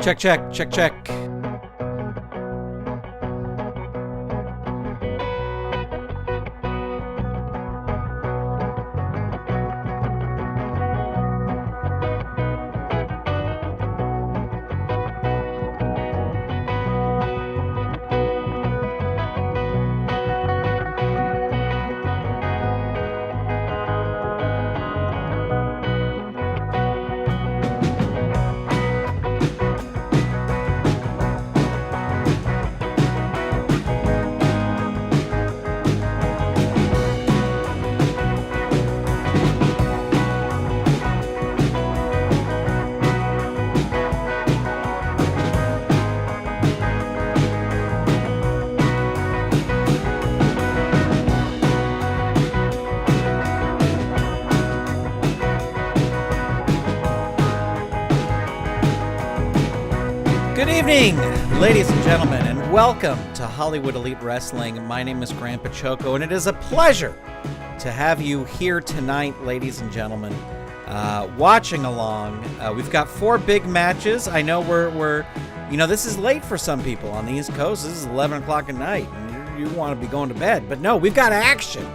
Check, check, check, check. Good evening, ladies and gentlemen, and welcome to Hollywood Elite Wrestling. My name is Grandpa Choco, and it is a pleasure to have you here tonight, ladies and gentlemen, watching along. We've got 4 big matches. I know we're this is late for some people on the East Coast. This is 11 o'clock at night, and you want to be going to bed. But no, we've got action.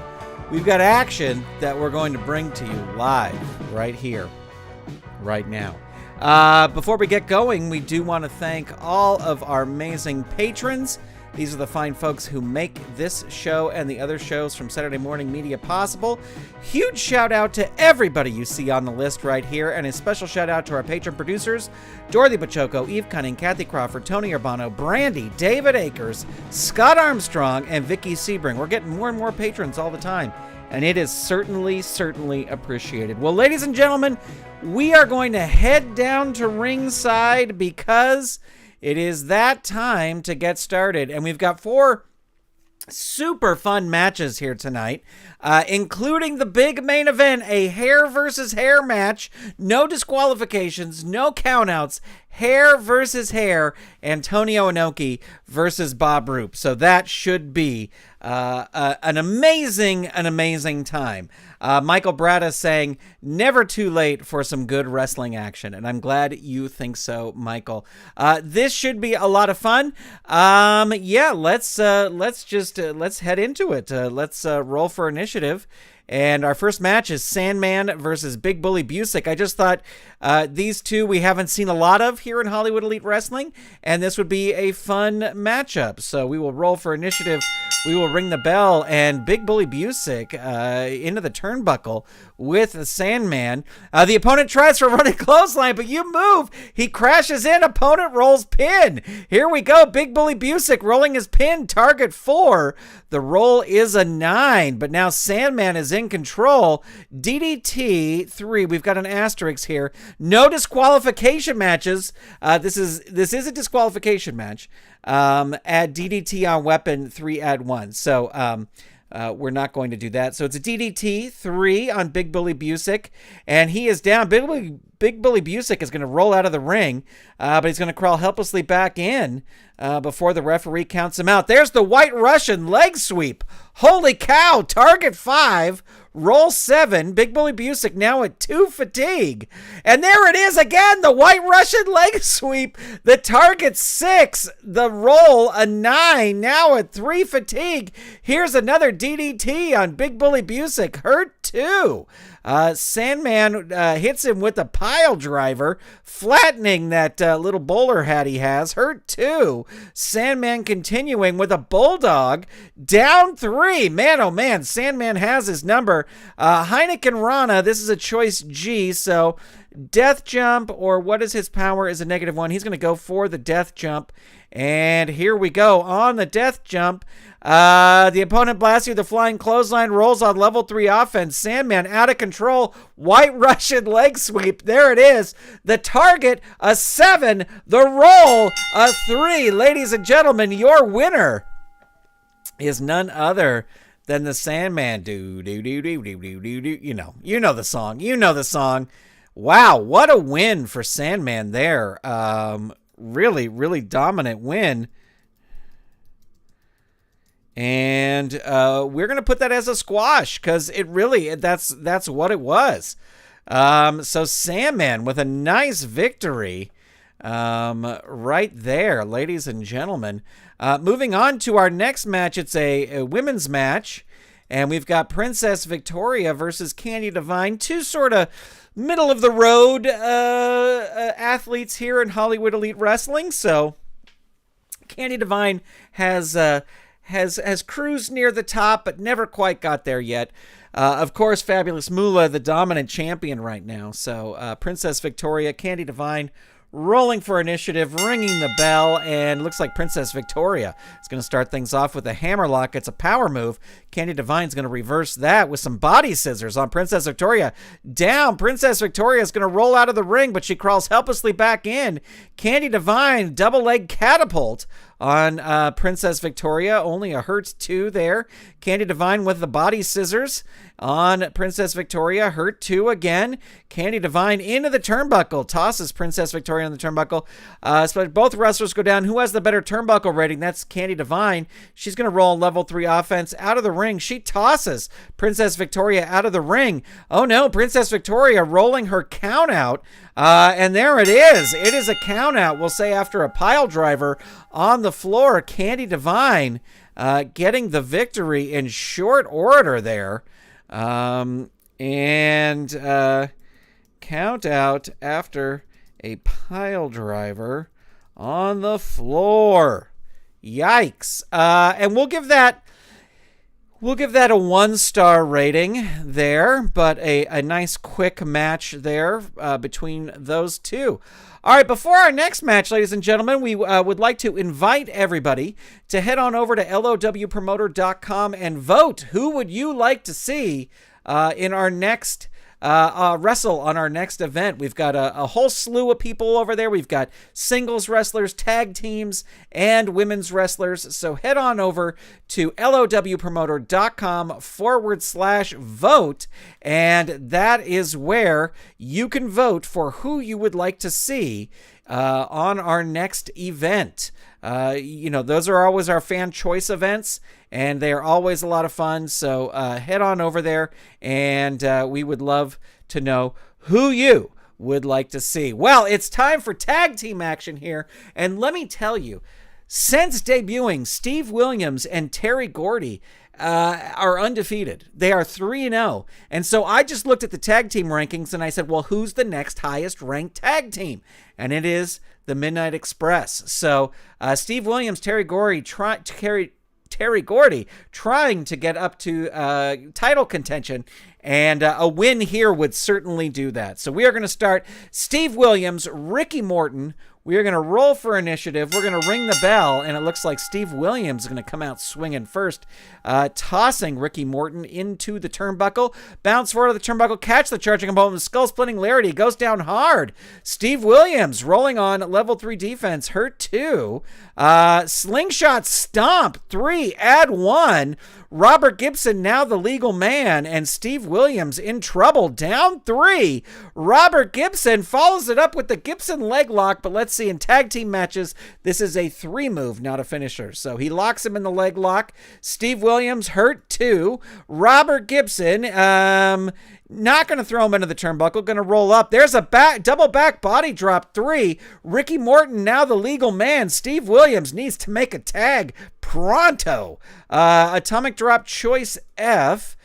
We've got action that we're going to bring to you live right here, right now. Before we get going, we do want to thank all of our amazing patrons. These are the fine folks who make this show and the other shows from Saturday Morning Media possible. Huge shout out to everybody you see on the list right here, and a special shout out to our patron producers, Dorothy Pachoco, Eve Cunning, Kathy Crawford, Tony Urbano, Brandy, David Akers, Scott Armstrong, and Vicky Sebring. We're getting more and more patrons all the time, and it is certainly appreciated. Well, ladies and gentlemen, we are going to head down to ringside because it is that time to get started. And we've got 4 super fun matches here tonight, including the big main event, a hair versus hair match. No disqualifications, no countouts. Hair versus hair. Antonio Inoki versus Bob Roop. So that should be an amazing time. Michael Bratta saying, never too late for some good wrestling action. And I'm glad you think so, Michael. This should be a lot of fun. Let's head into it. Let's roll for initiative. And our first match is Sandman versus Big Bully Busick. I just thought these two we haven't seen a lot of here in Hollywood Elite Wrestling, and this would be a fun matchup. So we will roll for initiative. We will ring the bell, and Big Bully Busick into the turnbuckle with the Sandman. The opponent tries for a running clothesline, but you move. He crashes in. Opponent rolls pin. Here we go. Big Bully Busick rolling his pin. Target 4. The roll is a 9, but now Sandman is in control. DDT 3. We've got an asterisk here. No disqualification matches. This is a disqualification match. Add DDT on weapon 3, add 1. So we're not going to do that. So it's a DDT 3 on Big Bully Busick, and he is down. Big Bully Busick is going to roll out of the ring, but he's going to crawl helplessly back in before the referee counts him out. There's the White Russian leg sweep. Holy cow, target 5. Roll 7. Big Bully Busick now at 2 fatigue. And there it is again, the White Russian leg sweep. The target 6. The roll a 9. Now at 3 fatigue. Here's another DDT on Big Bully Busick. Hurt 2. Sandman hits him with a pile driver, flattening that little bowler hat he has. Hurt 2. Sandman continuing with a bulldog. Down 3. Man, oh man, Sandman has his number. Heineken Rana, this is a choice G, so death jump, or what is his power, is a -1. He's going to go for the death jump. And here we go on the death jump. The opponent blasts you. The flying clothesline rolls on level 3 offense. Sandman out of control. White Russian leg sweep. There it is. The target, a 7. The roll, a 3. Ladies and gentlemen, your winner is none other than the Sandman. You know the song. You know the song. Wow, what a win for Sandman there. Really dominant win. And we're going to put that as a squash because that's what it was. So Sandman with a nice victory. right there, ladies and gentlemen. Moving on to our next match, it's a women's match, and we've got Princess Victoria versus Candi Divine, two sort of middle of the road athletes here in Hollywood Elite Wrestling. So Candi Divine has cruised near the top, but never quite got there yet. Of course, Fabulous Moolah, the dominant champion right now. So Princess Victoria, Candi Divine, rolling for initiative, ringing the bell, and looks like Princess Victoria is going to start things off with a hammerlock. It's a power move. Candi Divine's going to reverse that with some body scissors on Princess Victoria. Down. Princess Victoria is going to roll out of the ring, but she crawls helplessly back in. Candi Divine, double leg catapult on Princess Victoria. Only a hurt 2 there. Candi Divine with the body scissors on Princess Victoria. Hurt 2 again. Candi Divine into the turnbuckle. Tosses Princess Victoria on the turnbuckle. So both wrestlers go down. Who has the better turnbuckle rating? That's Candi Divine. She's going to roll level 3 offense out of the ring. She tosses Princess Victoria out of the ring. Oh no, Princess Victoria rolling her count out. And there it is. It is a count out, we'll say, after a pile driver on the floor. Candi Divine getting the victory in short order there. And count out after a pile driver on the floor. Yikes. And we'll give that a 1-star rating there, but a nice quick match there between those two. All right, before our next match, ladies and gentlemen, we would like to invite everybody to head on over to lowpromoter.com and vote. Who would you like to see in our next wrestle on our next event? We've got a whole slew of people over there. We've got singles wrestlers, tag teams, and women's wrestlers. So head on over to lowpromoter.com/vote, and that is where you can vote for who you would like to see on our next event. Those are always our fan choice events, and they are always a lot of fun. So head on over there, and we would love to know who you would like to see. Well, it's time for tag team action here, and let me tell you, since debuting, Steve Williams and Terry Gordy are undefeated. They are 3-0. And so I just looked at the tag team rankings and I said, well, who's the next highest ranked tag team? And it is the Midnight Express. So Steve Williams, Terry Gordy trying to get up to title contention, and a win here would certainly do that. So we are going to start Steve Williams, Ricky Morton. We are going to roll for initiative. We're going to ring the bell, and it looks like Steve Williams is going to come out swinging first, tossing Ricky Morton into the turnbuckle. Bounce forward to the turnbuckle, catch the charging opponent, skull-splitting lariat. He goes down hard. Steve Williams rolling on level 3 defense, hurt 2. Slingshot stomp, 3, add 1. Robert Gibson now the legal man, and Steve Williams in trouble, down 3. Robert Gibson follows it up with the Gibson leg lock, but let's see, in tag team matches, this is a 3 move, not a finisher. So he locks him in the leg lock. Steve Williams hurt 2. Robert Gibson, not going to throw him into the turnbuckle, going to roll up. There's a double back body drop, 3. Ricky Morton now the legal man. Steve Williams needs to make a tag pronto. Atomic drop choice F.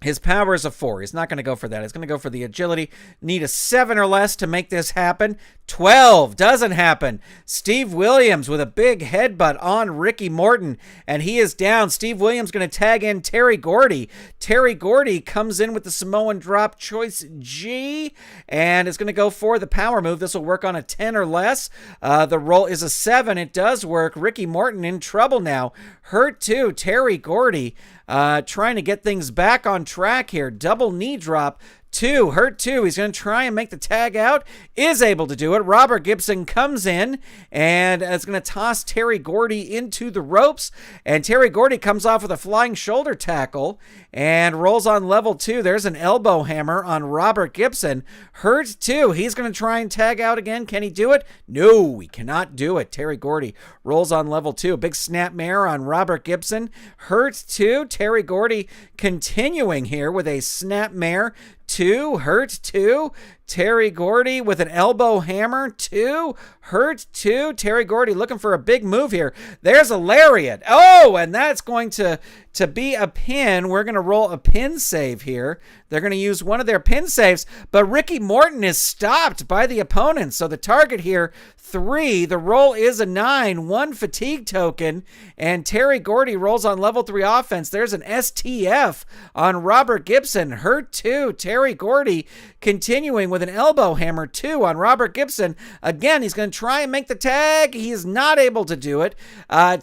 His power is a 4. He's not going to go for that. He's going to go for the agility. Need a 7 or less to make this happen. 12 doesn't happen. Steve Williams with a big headbutt on Ricky Morton, and he is down. Steve Williams going to tag in Terry Gordy. Terry Gordy comes in with the Samoan drop choice G, and is going to go for the power move. This will work on a 10 or less. The roll is a 7. It does work. Ricky Morton in trouble now. Hurt 2. Terry Gordy trying to get things back on track here. Double knee drop. 2, hurt 2. He's going to try and make the tag out. Is able to do it. Robert Gibson comes in and is going to toss Terry Gordy into the ropes. And Terry Gordy comes off with a flying shoulder tackle and rolls on level 2. There's an elbow hammer on Robert Gibson. Hurt 2. He's going to try and tag out again. Can he do it? No, he cannot do it. Terry Gordy rolls on level 2. Big snap mare on Robert Gibson. Hurt 2. Terry Gordy continuing here with a snap mare. 2, hurt 2. Terry Gordy with an elbow hammer, 2. Hurt, 2. Terry Gordy looking for a big move here. There's a lariat. Oh, and that's going to be a pin. We're going to roll a pin save here. They're going to use one of their pin saves, but Ricky Morton is stopped by the opponent. So the target here, 3. The roll is a 9, 1 fatigue token, and Terry Gordy rolls on level 3 offense. There's an STF on Robert Gibson. Hurt, 2. Terry Gordy continuing with an elbow hammer, 2 on Robert Gibson. Again, he's going to try and make the tag. He is not able to do it.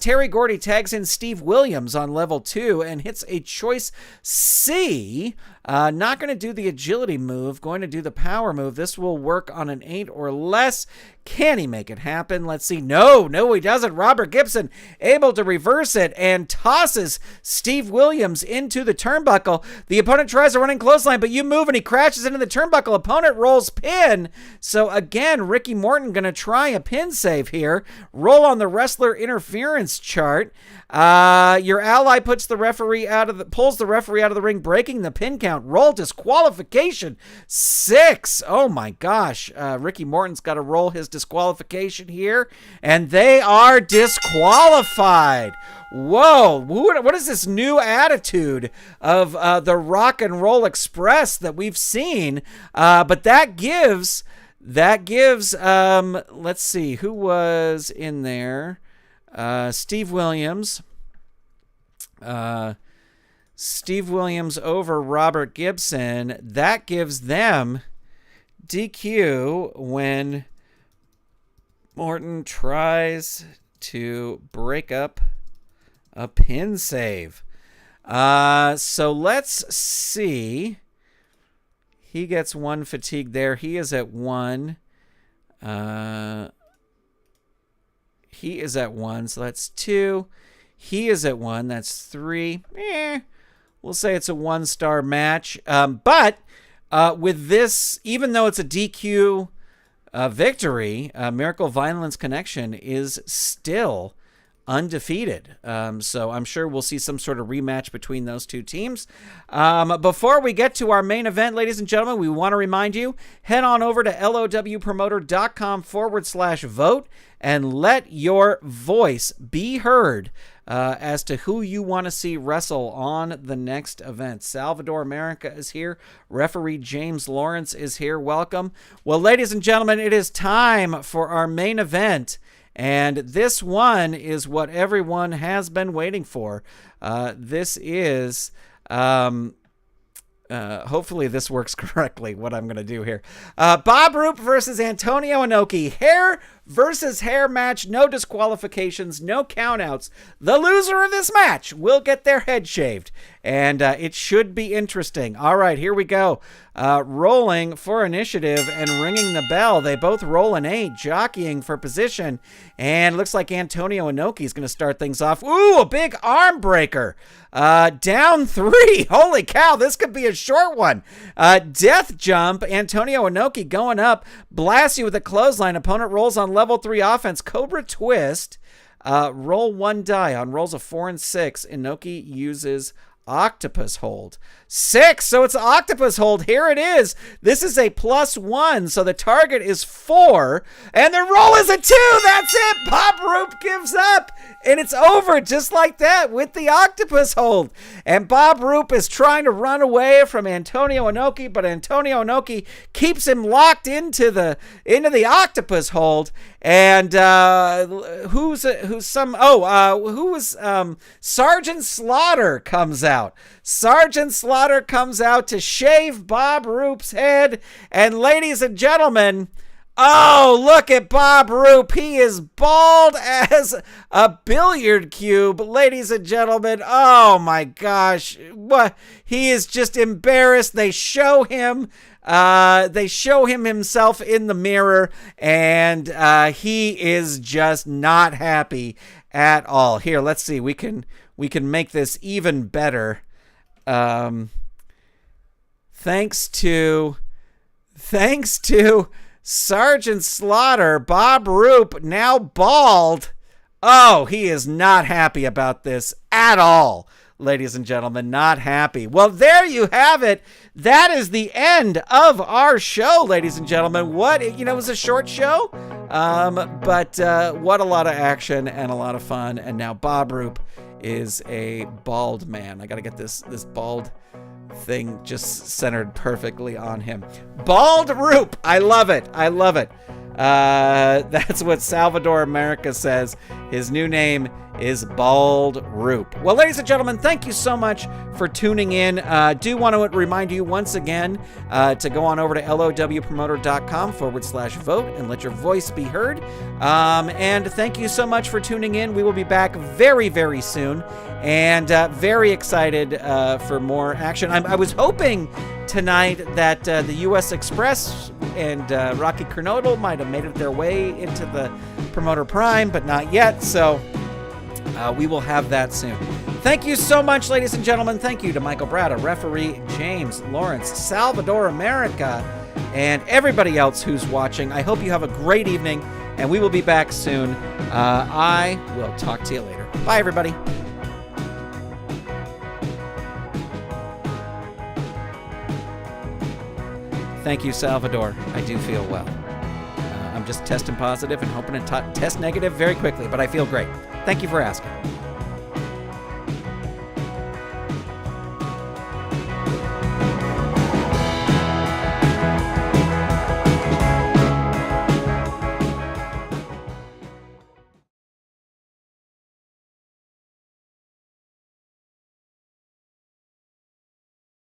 Terry Gordy tags in Steve Williams on level 2 and hits a choice C. Not going to do the agility move, going to do the power move. This will work on an 8 or less. Can he make it happen? Let's see. No, he doesn't. Robert Gibson able to reverse it and tosses Steve Williams into the turnbuckle. The opponent tries a running clothesline, but you move and he crashes into the turnbuckle. Opponent rolls pin. So again, Ricky Morton going to try a pin save here. Roll on the wrestler interference chart. Your ally pulls the referee out of the ring, breaking the pin count. Roll disqualification, 6. Oh my gosh. Ricky Morton's got to roll his disqualification here, and they are disqualified. Whoa, what is this new attitude of the Rock and Roll Express that we've seen? But that gives, let's see, who was in there? Steve Williams. Steve Williams over Robert Gibson. That gives them DQ when Morton tries to break up a pin save. So let's see. He gets 1 fatigue there. He is at 1. He is at 1, so that's 2. He is at 1, that's 3. We'll say it's a 1-star match. But with this, even though it's a DQ victory, Miracle Violence Connection is still undefeated. So I'm sure we'll see some sort of rematch between those two teams. Before we get to our main event, ladies and gentlemen, we want to remind you, head on over to lowpromoter.com/vote and let your voice be heard as to who you want to see wrestle on the next event. Salvador America is here. Referee James Lawrence is here. Welcome. Well, ladies and gentlemen, it is time for our main event. And this one is what everyone has been waiting for. This is, hopefully this works correctly, what I'm going to do here. Bob Roop versus Antonio Inoki. Hair versus hair match. No disqualifications, no countouts. The loser of this match will get their head shaved. And it should be interesting. All right, here we go. Rolling for initiative and ringing the bell. They both roll an 8, jockeying for position. And looks like Antonio Inoki is going to start things off. Ooh, a big arm breaker. Down 3. Holy cow, this could be a short one. Death jump. Antonio Inoki going up. Blasts you with a clothesline. Opponent rolls on level 3 offense. Cobra twist. Roll 1 die. On rolls of 4 and 6, Inoki uses octopus hold. 6, so it's octopus hold. Here it is. This is a +1, so the target is 4, and the roll is a 2. That's it. Bob Roop gives up, and it's over just like that with the octopus hold. And Bob Roop is trying to run away from Antonio Inoki, but Antonio Inoki keeps him locked into the octopus hold. And Sergeant Slaughter comes out. Sergeant Slaughter comes out to shave Bob Roop's head. And ladies and gentlemen, oh, look at Bob Roop. He is bald as a billiard cube. Ladies and gentlemen, oh my gosh. What? He is just embarrassed. They show him himself in the mirror, and he is just not happy at all. Here, let's see. We can make this even better. Thanks to Sergeant Slaughter, Bob Roop, now bald. Oh, he is not happy about this at all. ladies and gentlemen, not happy. Well, there you have it. That is the end of our show, ladies and gentlemen. It was a short show, but what a lot of action and a lot of fun. And now Bob Roop is a bald man. I got to get this bald thing just centered perfectly on him. Bald Roop. I love it. That's what Salvador America says. His new name is Bald Roop. Well, ladies and gentlemen, thank you so much for tuning in. Do want to remind you once again to go on over to lowpromoter.com/vote and let your voice be heard. And thank you so much for tuning in. We will be back very, very soon, and very excited for more action. I was hoping tonight that the U.S. Express and Rocky Kernodle might have made it their way into the Promoter Prime, but not yet, so we will have that soon. Thank you so much, ladies and gentlemen. Thank you to Michael Bratta, referee James Lawrence, Salvador America, and everybody else who's watching. I hope you have a great evening, and we will be back soon. I will talk to you later. Bye, everybody. Thank you, Salvador. I do feel well. I'm just testing positive and hoping to test negative very quickly, but I feel great. Thank you for asking.